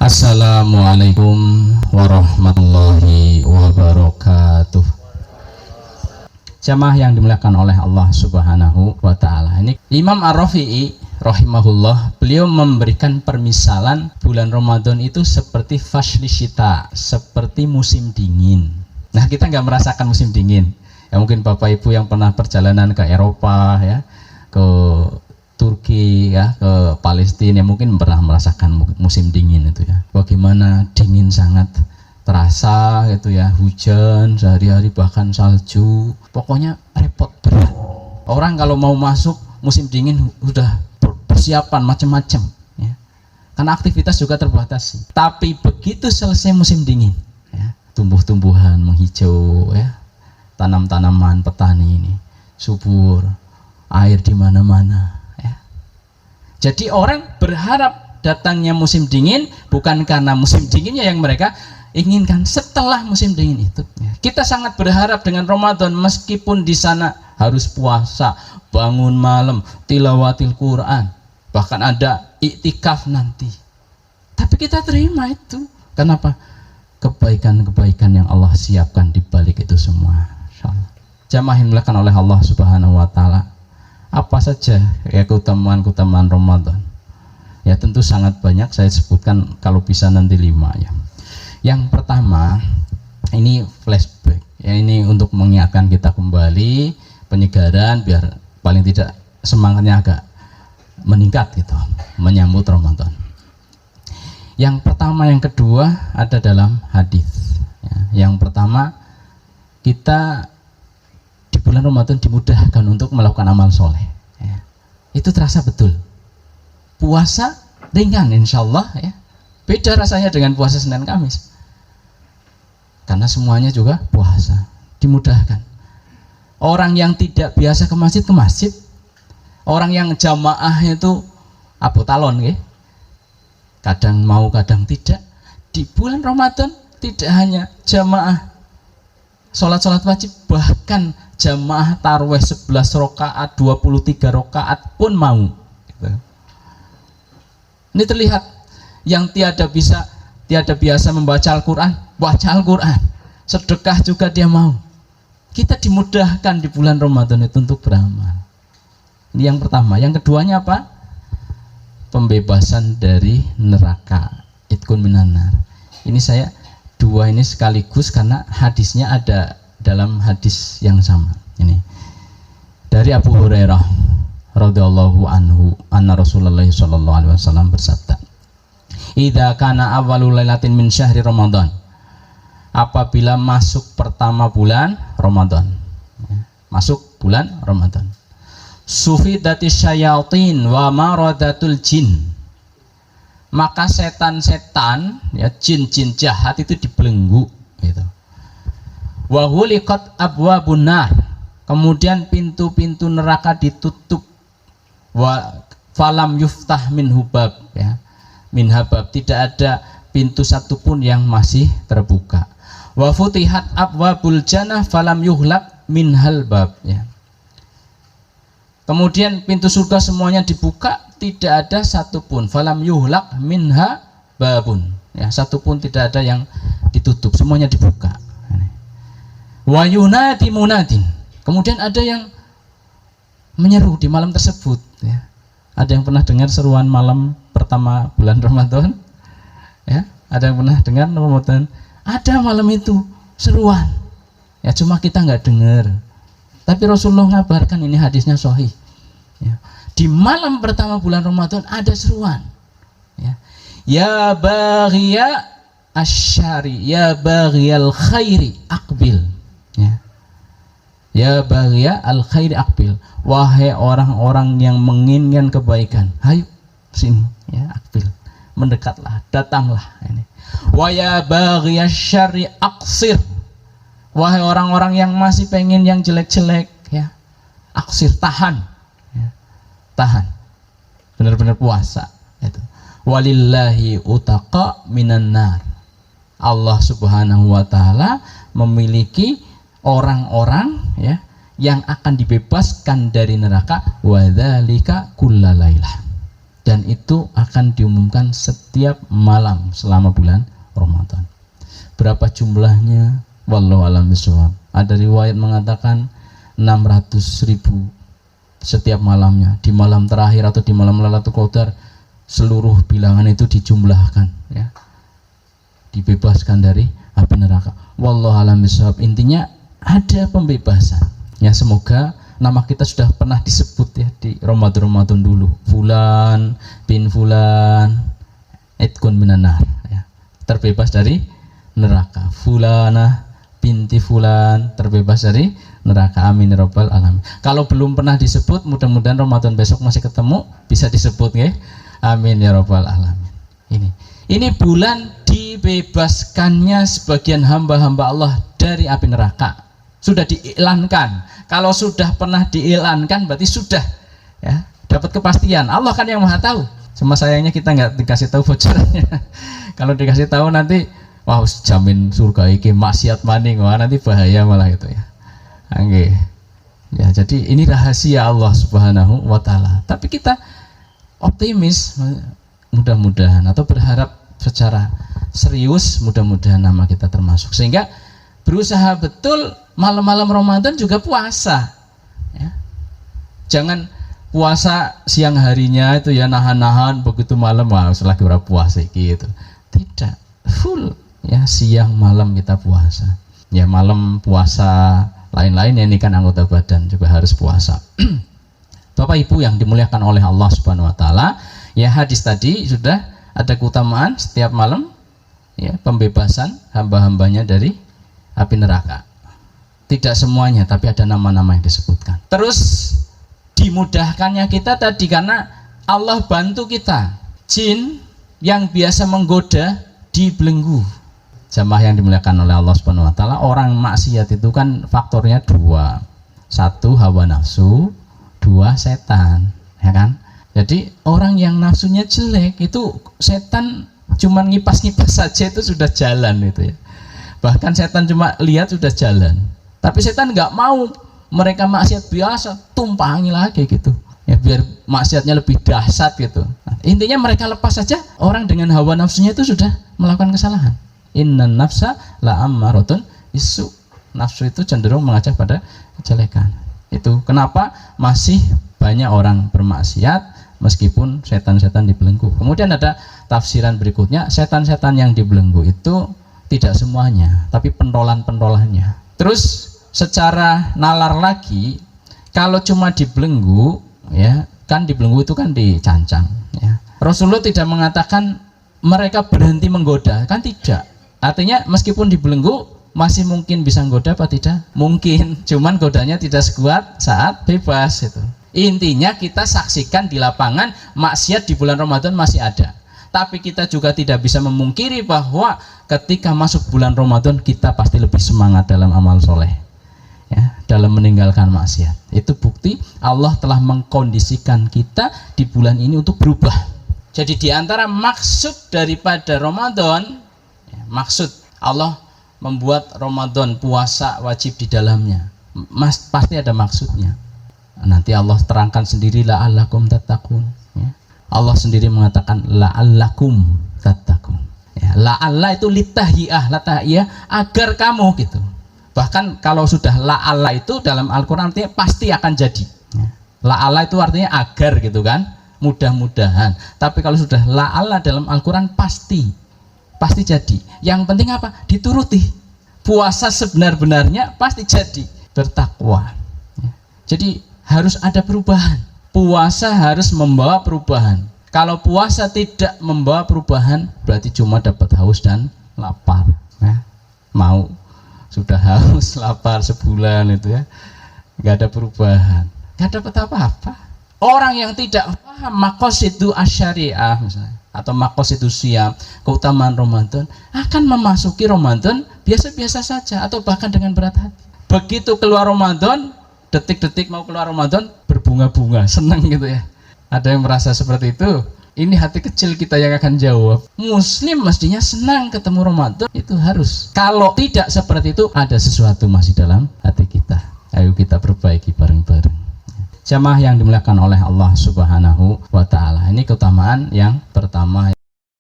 Assalamualaikum warahmatullahi wabarakatuh. Jamaah yang dimuliakan oleh Allah Subhanahu wa Ta'ala. Ini Imam Ar-Rafi'i rahimahullah, beliau memberikan permisalan bulan Ramadan itu seperti fasli syita, seperti musim dingin. Nah, kita nggak merasakan musim dingin. Ya mungkin Bapak Ibu yang pernah perjalanan ke Eropa, ya, ke Turki, ya, ke Palestina, mungkin pernah merasakan musim dingin itu, ya. Bagaimana dingin sangat terasa gitu, ya, hujan sehari-hari, bahkan salju. Pokoknya repot berat. Orang kalau mau masuk musim dingin udah persiapan macam-macam, ya. Karena aktivitas juga terbatas. Tapi begitu selesai musim dingin, ya, tumbuh-tumbuhan menghijau, ya, tanam-tanaman petani ini subur, air di mana-mana. Jadi orang berharap datangnya musim dingin bukan karena musim dinginnya yang mereka inginkan, setelah musim dingin itu. Kita sangat berharap dengan Ramadan, meskipun di sana harus puasa, bangun malam, tilawatil Quran, bahkan ada iktikaf nanti. Tapi kita terima itu. Kenapa? Kebaikan-kebaikan yang Allah siapkan di balik itu semua. Insyaallah. Jamaah yang dimuliakan oleh Allah Subhanahu wa Ta'ala. Apa saja ya keutamaan-keutamaan Ramadan? Ya tentu sangat banyak, saya sebutkan kalau bisa nanti 5, ya. Yang pertama, ini flashback, ya, ini untuk mengingatkan kita kembali, penyegaran biar paling tidak semangatnya agak meningkat gitu menyambut Ramadan. Yang pertama, yang kedua ada dalam hadis, ya. Yang pertama, kita bulan Ramadan dimudahkan untuk melakukan amal soleh, ya. Itu terasa betul. Puasa ringan insya Allah, ya. Beda rasanya dengan puasa Senin Kamis, karena semuanya juga puasa, dimudahkan. Orang yang tidak biasa ke masjid, orang yang jamaah itu apotalon, ya. Kadang mau kadang tidak. Di bulan Ramadan tidak hanya jamaah sholat wajib, bahkan jamaah tarawih 11 rakaat, 23 rakaat pun mau, gitu. Ini terlihat yang tiada biasa membaca Al-Quran, baca Al-Quran, sedekah juga dia mau. Kita dimudahkan di bulan Ramadan itu untuk beramal. Ini yang pertama. Yang keduanya apa? Pembebasan dari neraka, itkun minanar. Ini saya dua ini sekaligus karena hadisnya ada dalam hadis yang sama. Ini dari Abu Hurairah radhiyallahu anhu, anna Rasulullah sallallahu alaihi wasallam bersabda, "Idza kana awwalul lailatin min syahri Ramadan." Apabila masuk pertama bulan Ramadan, ya, masuk bulan Ramadan, sufidatis syayatin wa maradatul jin, maka setan-setan, ya, jin-jin jahat itu dibelenggu, gitu. Wa ghuliqat abwabun nar, kemudian pintu-pintu neraka ditutup. Wa falam yuftah min hubab, ya, min habab, tidak ada pintu satupun yang masih terbuka. Wa futihat abwabul jannah falam yuhlaq min halbab, ya. Kemudian pintu surga semuanya dibuka, tidak ada satupun, falam yuhlaq minha babun, ya, satupun tidak ada yang ditutup, semuanya dibuka. Wa yunadi munadin, kemudian ada yang menyeru di malam tersebut, ya. Ada yang pernah dengar seruan malam pertama bulan Ramadan, ya? Ada yang pernah dengar Ramadan? Ada malam itu seruan, ya, cuma kita nggak dengar. Tapi Rasulullah ngabarkan, ini hadisnya sahih, ya. Di malam pertama bulan Ramadan ada seruan, ya. Ya baghiya asyari, ya baghiyal khairi aqbil, ya. Ya baghiya al khairi aqbil, wahai orang-orang yang menginginkan kebaikan, ayo sini, ya, aqbil, mendekatlah, datanglah. Ini wa ya baghiya syarri aqsir, wahai orang-orang yang masih pengen yang jelek-jelek, ya, aqsir, tahan, ya, tahan, benar-benar puasa itu. Walillahi utaqa minan nar, Allah Subhanahu wa Ta'ala memiliki orang-orang, ya, yang akan dibebaskan dari neraka, wadzalika kullalailah, dan itu akan diumumkan setiap malam selama bulan Ramadan. Berapa jumlahnya? Wallahu a'lam bishawab. Ada riwayat mengatakan 600.000 setiap malamnya. Di malam terakhir atau di malam Lailatul Qadar seluruh bilangan itu dijumlahkan, ya, dibebaskan dari api neraka. Wallahu a'lam bishawab. Intinya ada pembebasan. Ya, semoga nama kita sudah pernah disebut ya di Ramadan dulu. Fulan bin Fulan itkun minan nar, ya, terbebas dari neraka. Fulana binti Fulan terbebas dari neraka. Amin ya rabbal alamin. Kalau belum pernah disebut, mudah-mudahan Ramadan besok masih ketemu bisa disebut ya. Amin ya rabbal alamin. Ini bulan dibebaskannya sebagian hamba-hamba Allah dari api neraka. Sudah diiklankan. Kalau sudah pernah diiklankan berarti sudah, ya, dapat kepastian. Allah kan yang maha tahu. Cuma sayangnya kita nggak dikasih tahu bocorannya. Kalau dikasih tahu nanti, wah, jamin surga iki maksiat maning, wah nanti bahaya malah itu ya. Oke. Ya, jadi ini rahasia Allah Subhanahu wa taala. Tapi kita optimis, mudah-mudahan, atau berharap secara serius mudah-mudahan nama kita termasuk, sehingga berusaha betul malam-malam Ramadan juga puasa, ya. Jangan puasa siang harinya itu ya nahan-nahan, begitu malam wah selagi ora puasa gitu. Tidak, full ya, siang malam kita puasa. Ya, malam puasa lain-lain ya, ini kan anggota badan juga harus puasa. Bapak Ibu yang dimuliakan oleh Allah Subhanahu wa taala, ya, hadis tadi sudah ada keutamaan setiap malam, ya, pembebasan hamba-hambanya dari api neraka. Tidak semuanya, tapi ada nama-nama yang disebutkan. Terus dimudahkannya kita tadi karena Allah bantu kita. Jin yang biasa menggoda dibelenggu. Jamaah yang dimuliakan oleh Allah Subhanahu wa taala, orang maksiat itu kan faktornya dua. Satu, hawa nafsu, dua, setan, ya kan? Jadi orang yang nafsunya jelek itu setan cuma ngipas-ngipas saja itu sudah jalan itu ya. Bahkan setan cuma lihat sudah jalan. Tapi setan nggak mau mereka maksiat biasa, tumpangi lagi gitu. Ya, biar maksiatnya lebih dahsyat gitu. Nah, intinya mereka lepas saja, orang dengan hawa nafsunya itu sudah melakukan kesalahan. Innan nafsa la ammaratun bisu. Nafsu itu cenderung mengajak pada kejelekan. Itu kenapa masih banyak orang bermaksiat meskipun setan-setan dibelenggu. Kemudian ada tafsiran berikutnya, setan-setan yang dibelenggu itu tidak semuanya, tapi pentolan-pentolannya. Terus secara nalar lagi, kalau cuma dibelenggu, ya kan dibelenggu itu kan dicancang, ya. Rasulullah tidak mengatakan mereka berhenti menggoda, kan tidak. Artinya meskipun dibelenggu masih mungkin bisa menggoda apa tidak? Mungkin, cuman godanya tidak sekuat saat bebas itu. Intinya kita saksikan di lapangan maksiat di bulan Ramadan masih ada. Tapi kita juga tidak bisa memungkiri bahwa ketika masuk bulan Ramadan kita pasti lebih semangat dalam amal soleh, ya, dalam meninggalkan maksiat. Itu bukti Allah telah mengkondisikan kita di bulan ini untuk berubah. Jadi di antara maksud daripada Ramadan, ya, maksud Allah membuat Ramadan puasa wajib di dalamnya, pasti ada maksudnya. Nanti Allah terangkan sendiri, la'allakum tattaqun, ya. Allah sendiri mengatakan la'allakum tattaqun, ya, la'alla itu litahiyah, latahiyah agar kamu gitu. Bahkan kalau sudah la'alla itu dalam Al-Quran artinya pasti akan jadi, ya. La'alla itu artinya agar gitu kan, mudah-mudahan. Tapi kalau sudah la'alla dalam Al-Quran pasti jadi. Yang penting apa? Dituruti. Puasa sebenar-benarnya pasti jadi, bertakwa, ya. Jadi harus ada perubahan. Puasa harus membawa perubahan. Kalau puasa tidak membawa perubahan, berarti cuma dapat haus dan lapar, ya. Mau sudah haus lapar sebulan itu ya, nggak ada perubahan, nggak dapat apa-apa. Orang yang tidak paham maqasidu asyariah misalnya, atau maqasidu siyam, keutamaan Ramadan, akan memasuki Ramadan biasa-biasa saja atau bahkan dengan berat hati. Begitu keluar Ramadan, detik-detik mau keluar Ramadan berbunga-bunga, senang gitu ya. Ada yang merasa seperti itu? Ini hati kecil kita yang akan jawab. Muslim mestinya senang ketemu Ramadan, itu harus. Kalau tidak seperti itu, ada sesuatu masih dalam hati kita. Ayo kita perbaiki bareng-bareng. Jamaah yang dimuliakan oleh Allah Subhanahu wa taala. Ini keutamaan yang pertama.